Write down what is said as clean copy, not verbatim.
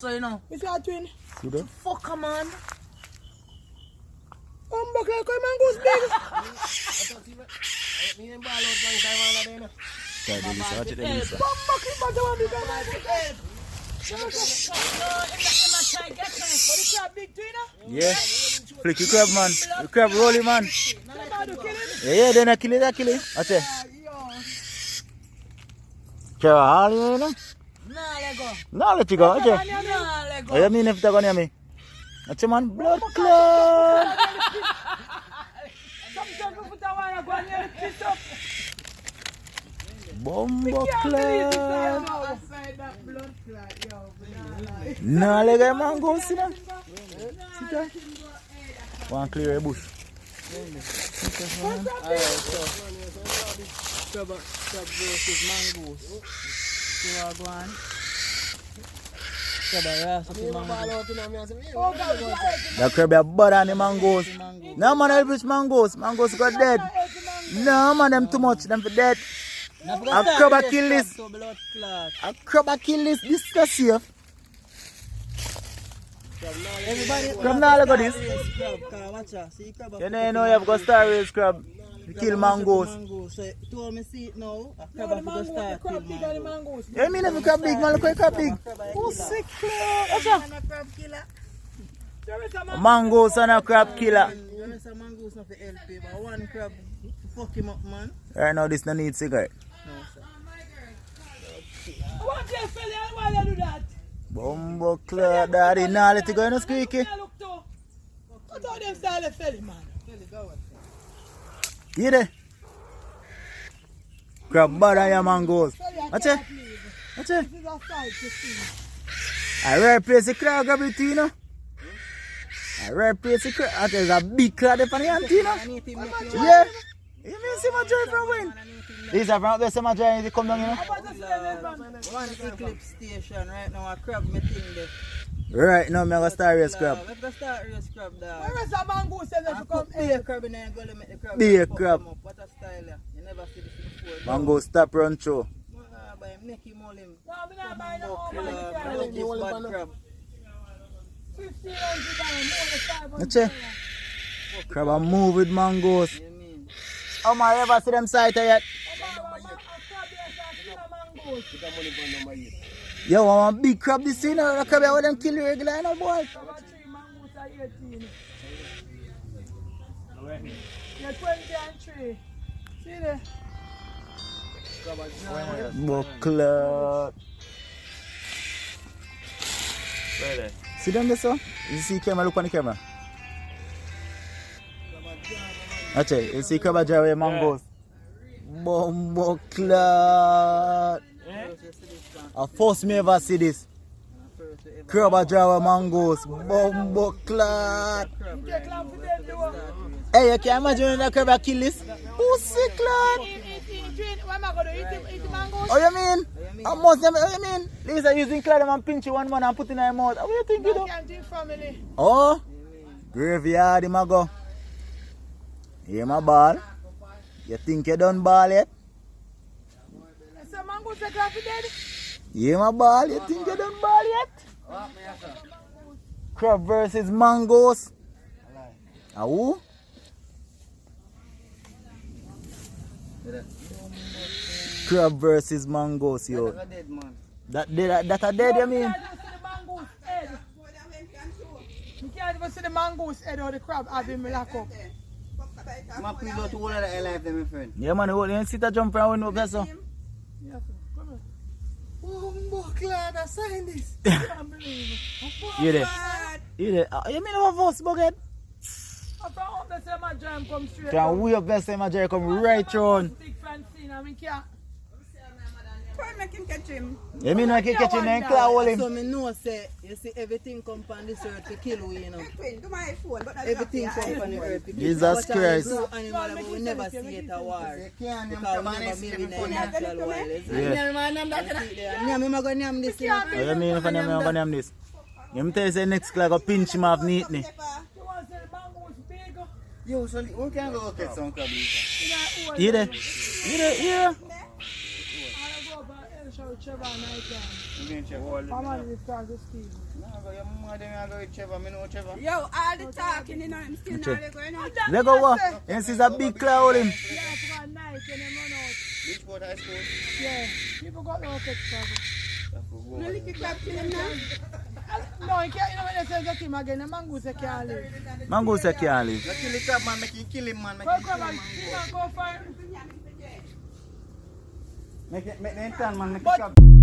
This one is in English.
So you know. It's your twin. See that? Fuck come on. Back like a Mongoose big. Watch it, Elisa. Back in back one big man. But it's not big twin. Yeah. Flick your crab, man. Your crab rolling, man. Yeah, then I kill it, Watch it. Carry all you know? Nah, let you go. Okay. What you mean if you're going to me? Watch it, man. Blood clot. Bombo clot. Nah, let go, man. Go sit down. Sit down. One clear a bush. Alright, so crab versus mongoose. See what go on? Crab mongoose. The crab are bad on the mangoes. No man help with mangoes. Mangoes got dead. No man, them too much. Them for dead. A crab a kill this. A crab a kill this. This is safe. Crab now look at this. You know you have got star race crab. Kill mangoes. So told me see it now. A crab have to start kill mangoes. You mean if you crab big, man, look at crab big. Oh, sick crab. Mangoes and a crab killer. There is a mongoose not for LP, but one crab to fuck him up, man. Right now, this no need cigarette. No, sir. What you fella? Why you do that? Bumbo clear, daddy. Now let it go in the squeaky. I thought them style of fella, man. You there? Crab bad on your mangoes. Watch it. Watch it. This is a sight to see. I rare place the crab grab it, you know. I rare place the crab. There's a big crab up on the ant, you know. Yeah. You mean see my joy from when? These are from where my joy they come down, you know. One eclipse station right now, a crab me thing there. Right now, I'm going to start race crab. Let's go start race crab there. Where is the mangoose that you come Be a crab in there and go to make the crab. Be a crab. What a style, yeah. You never see this before. Mango stop run through. By make him all him. No, I'm not buying no more. Bad crab. $1,500 more Watch it. Crab a move with mangoes. You mean? How am I ever see them sight yet? Yo, I want big crab this thing. The crab I want them kill you regular, you know, boy. You're 20 and 3. See there? Buckler. See them this one? You see camera, look on the camera. Watch it, you see crab jar with mangoes. Bumbo clot. I first me ever see this. Crab jar with mangoes. Bumbo clot. Hey, you can imagine when the crab kill this? Pussy clot. What am I going to eat the mangoes? Oh, you mean? I must them, oh, you mean? These are using clad and pinch one man and put in her mouth. What do you think you do? Family. Oh, graveyard, him a go. Here my ball. You think you done ball yet? So mangoes are glad dead? Here my ball. You think you done ball yet? Crab versus mangoes. Who? Crab versus mangoes, yo. That a dead, you mean? You can't even see the mangoose head or the crab have him lock up. I'm going to all of the life, my friend. Yeah, man, you ain't sit a jump around with no vessel. Yeah, come on. Oh, glad I signed this. I can't believe it. You there? You there? You mean our voice bucket? I found the same jam come straight. Can we have best time a jerry come right on? Big fancy, I mean, can't. Make him catch him. You mean I can catch him and claw him? So me know say, you see everything come on this earth to kill we, you know. Do my phone, but Everything come on the earth to kill. Jesus Christ. Animal, but we never see it a war. Because we never live in a natural wild. Yeah, I'm going to name this. You mean if I'm going to name this? You tell you say next class go pinch him off neatly. Yo, so we can go get some crab. You there? You there? Yeah. with Trevor and I can. You mean Trevor? Family with Carl Steve. No, but your mother them go with Trevor. Me know Trevor. Yo, all the talking, you know, I'm still Okay. not going on. They go what? And she's a big cloud him. Yeah, for a night when they run out. Which boat high school? Yeah. People got no text trouble. No lick it up till him now. No, you can't, you know when they say get him again, the Mongoose they can't live. Mongoose say can't live. Let's kill the crab man, make him kill him man. Go come on, you know, go for it. Make the entire man make the But crab.